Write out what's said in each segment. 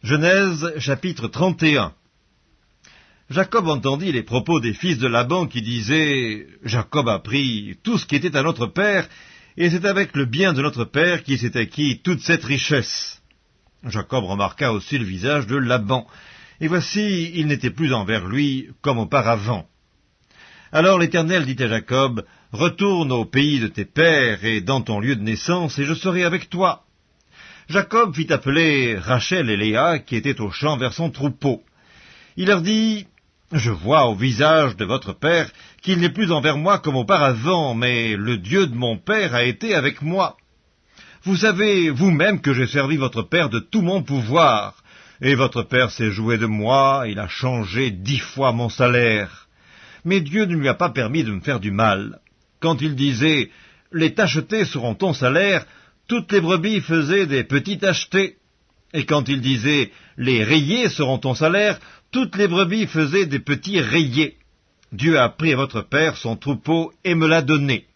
Genèse chapitre 31. Jacob entendit les propos des fils de Laban qui disaient « Jacob a pris tout ce qui était à notre père, et c'est avec le bien de notre père qu'il s'est acquis toute cette richesse. » Jacob remarqua aussi le visage de Laban, et voici, il n'était plus envers lui comme auparavant. Alors l'Éternel dit à Jacob « Retourne au pays de tes pères et dans ton lieu de naissance, et je serai avec toi. » Jacob fit appeler Rachel et Léa, qui étaient au champ vers son troupeau. Il leur dit « Je vois au visage de votre père qu'il n'est plus envers moi comme auparavant, mais le Dieu de mon père a été avec moi. Vous savez vous-même que j'ai servi votre père de tout mon pouvoir, et votre père s'est joué de moi, il a changé 10 fois mon salaire. Mais Dieu ne lui a pas permis de me faire du mal. Quand il disait « Les tachetés seront ton salaire », toutes les brebis faisaient des petits tachetés. Et quand il disait « Les rayés seront ton salaire », toutes les brebis faisaient des petits rayés. Dieu a pris à votre père son troupeau et me l'a donné.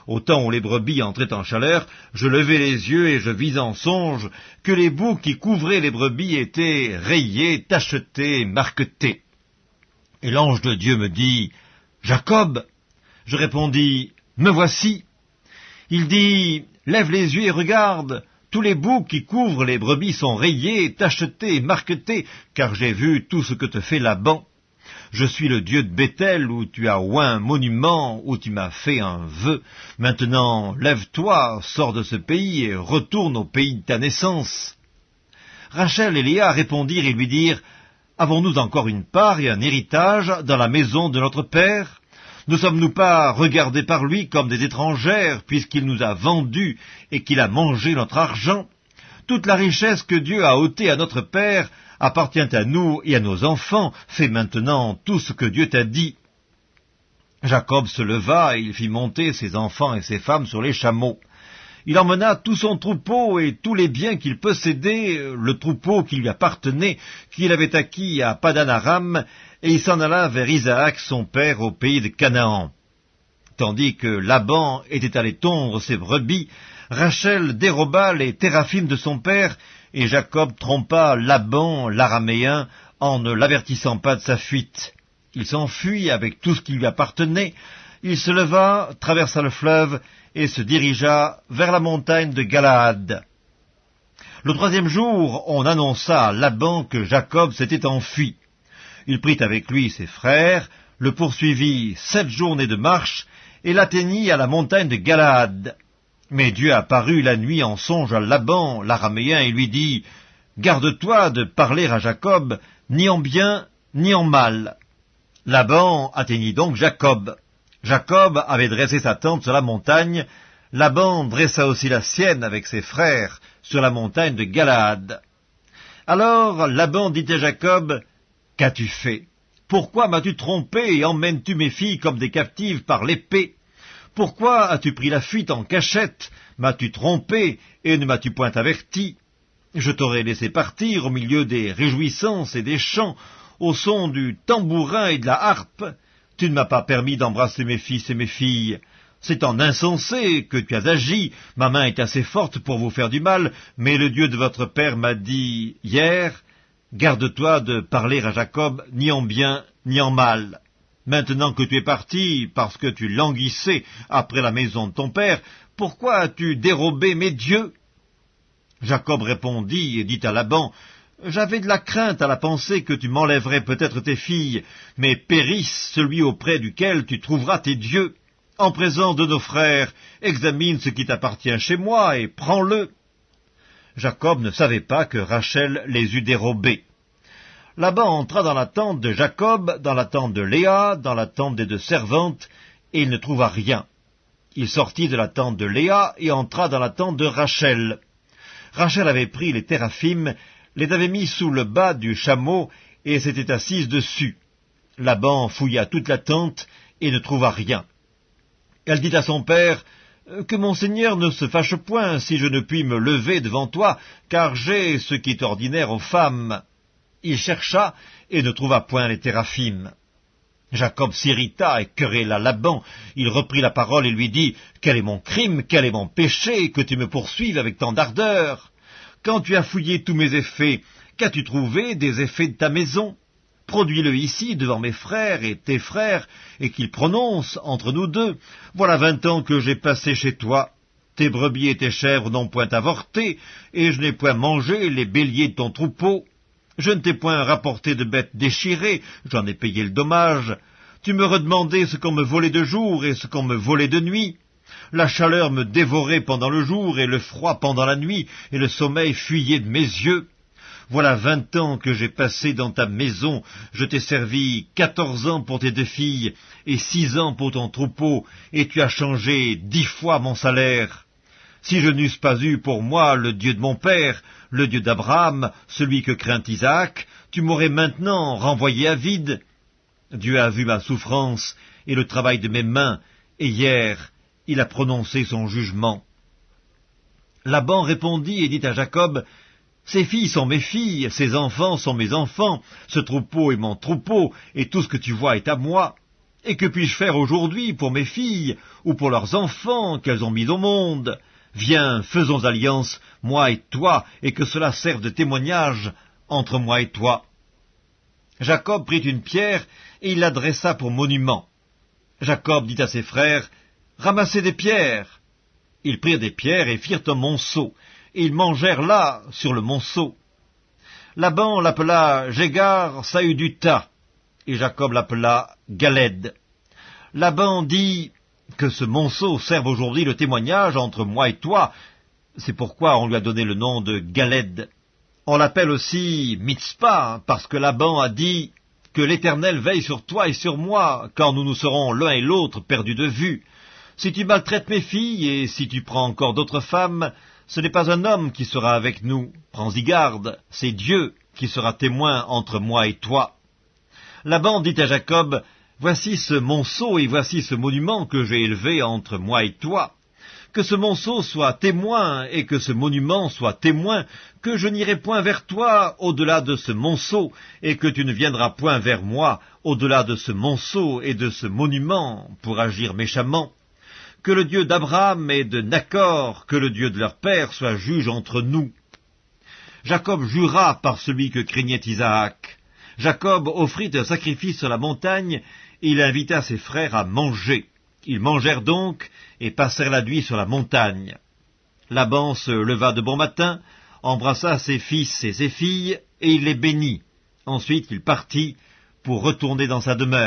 Au temps où les brebis entraient en chaleur, je levai les yeux et je vis en songe que les boucs qui couvraient les brebis étaient rayés, tachetés, marquetés. Et l'ange de Dieu me dit « Jacob !» Je répondis « Me voici !» Il dit « Lève les yeux et regarde, tous les boucs qui couvrent les brebis sont rayés, tachetés, marquetés, car j'ai vu tout ce que te fait Laban. Je suis le Dieu de Béthel, où tu as oint un monument, où tu m'as fait un vœu. Maintenant, lève-toi, sors de ce pays et retourne au pays de ta naissance. » Rachel et Léa répondirent et lui dirent « Avons-nous encore une part et un héritage dans la maison de notre père ? Ne sommes-nous pas regardés par lui comme des étrangères, puisqu'il nous a vendus et qu'il a mangé notre argent? Toute la richesse que Dieu a ôtée à notre père appartient à nous et à nos enfants. Fais maintenant tout ce que Dieu t'a dit. » Jacob se leva et il fit monter ses enfants et ses femmes sur les chameaux. Il emmena tout son troupeau et tous les biens qu'il possédait, le troupeau qui lui appartenait, qu'il avait acquis à Padan-Aram, et il s'en alla vers Isaac son père au pays de Canaan. Tandis que Laban était allé tondre ses brebis, Rachel déroba les téraphimes de son père, et Jacob trompa Laban l'araméen en ne l'avertissant pas de sa fuite. Il s'enfuit avec tout ce qui lui appartenait. Il se leva, traversa le fleuve et se dirigea vers la montagne de Galaad. Le 3e jour, on annonça à Laban que Jacob s'était enfui. Il prit avec lui ses frères, le poursuivit 7 journées de marche et l'atteignit à la montagne de Galaad. Mais Dieu apparut la nuit en songe à Laban, l'araméen, et lui dit « Garde-toi de parler à Jacob, ni en bien, ni en mal. » Laban atteignit donc Jacob. Jacob avait dressé sa tente sur la montagne, Laban dressa aussi la sienne avec ses frères sur la montagne de Galaad. Alors Laban dit à Jacob « Qu'as-tu fait? Pourquoi m'as-tu trompé et emmènes-tu mes filles comme des captives par l'épée? Pourquoi as-tu pris la fuite en cachette? M'as-tu trompé et ne m'as-tu point averti? Je t'aurais laissé partir au milieu des réjouissances et des chants, au son du tambourin et de la harpe. Tu ne m'as pas permis d'embrasser mes fils et mes filles. C'est en insensé que tu as agi. Ma main est assez forte pour vous faire du mal, mais le Dieu de votre père m'a dit hier, garde-toi de parler à Jacob ni en bien ni en mal. Maintenant que tu es parti, parce que tu languissais après la maison de ton père, pourquoi as-tu dérobé mes dieux? » Jacob répondit et dit à Laban, « J'avais de la crainte à la pensée que tu m'enlèverais peut-être tes filles, mais périsse celui auprès duquel tu trouveras tes dieux. En présence de nos frères, examine ce qui t'appartient chez moi et prends-le. » Jacob ne savait pas que Rachel les eût dérobés. Laban entra dans la tente de Jacob, dans la tente de Léa, dans la tente des 2 servantes, et il ne trouva rien. Il sortit de la tente de Léa et entra dans la tente de Rachel. Rachel avait pris les téraphimes, les avait mis sous le bas du chameau et s'était assise dessus. Laban fouilla toute la tente et ne trouva rien. Elle dit à son père « Que mon seigneur ne se fâche point si je ne puis me lever devant toi, car j'ai ce qui est ordinaire aux femmes. » Il chercha et ne trouva point les téraphimes. Jacob s'irrita et querella Laban. Il reprit la parole et lui dit « Quel est mon crime, quel est mon péché, que tu me poursuives avec tant d'ardeur? Quand tu as fouillé tous mes effets, Qu'as-tu trouvé des effets de ta maison? Produis-le ici devant mes frères et tes frères, et qu'ils prononcent entre nous deux. Voilà 20 ans que j'ai passé chez toi. Tes brebis et tes chèvres n'ont point avorté, et je n'ai point mangé les béliers de ton troupeau. Je ne t'ai point rapporté de bêtes déchirées, j'en ai payé le dommage. Tu me redemandais ce qu'on me volait de jour et ce qu'on me volait de nuit. La chaleur me dévorait pendant le jour, et le froid pendant la nuit, et le sommeil fuyait de mes yeux. Voilà 20 ans que j'ai passé dans ta maison, je t'ai servi 14 ans pour tes 2 filles, et 6 ans pour ton troupeau, et tu as changé 10 fois mon salaire. Si je n'eusse pas eu pour moi le Dieu de mon père, le Dieu d'Abraham, celui que craint Isaac, tu m'aurais maintenant renvoyé à vide. Dieu a vu ma souffrance et le travail de mes mains, et hier il a prononcé son jugement. Laban répondit et dit à Jacob, « Ces filles sont mes filles, ces enfants sont mes enfants, ce troupeau est mon troupeau, et tout ce que tu vois est à moi. Et que puis-je faire aujourd'hui pour mes filles, ou pour leurs enfants qu'elles ont mis au monde? Viens, faisons alliance, moi et toi, et que cela serve de témoignage entre moi et toi. » Jacob prit une pierre, et il la dressa pour monument. Jacob dit à ses frères, « Ramassez des pierres. » Ils prirent des pierres et firent un monceau, et ils mangèrent là, sur le monceau. Laban l'appela Jégar Saüduta, et Jacob l'appela Galed. Laban dit que ce monceau serve aujourd'hui le témoignage entre moi et toi, c'est pourquoi on lui a donné le nom de Galed. On l'appelle aussi Mitzpah, parce que Laban a dit que l'Éternel veille sur toi et sur moi, quand nous nous serons l'un et l'autre perdus de vue. Si tu maltraites mes filles, et si tu prends encore d'autres femmes, ce n'est pas un homme qui sera avec nous, prends-y garde, c'est Dieu qui sera témoin entre moi et toi. Laban dit à Jacob, « Voici ce monceau et voici ce monument que j'ai élevé entre moi et toi. Que ce monceau soit témoin et que ce monument soit témoin, que je n'irai point vers toi au-delà de ce monceau, et que tu ne viendras point vers moi au-delà de ce monceau et de ce monument pour agir méchamment. Que le Dieu d'Abraham et de Nacor, que le Dieu de leur père soit juge entre nous. » Jacob jura par celui que craignait Isaac. Jacob offrit un sacrifice sur la montagne, et il invita ses frères à manger. Ils mangèrent donc, et passèrent la nuit sur la montagne. Laban se leva de bon matin, embrassa ses fils et ses filles, et il les bénit. Ensuite il partit pour retourner dans sa demeure.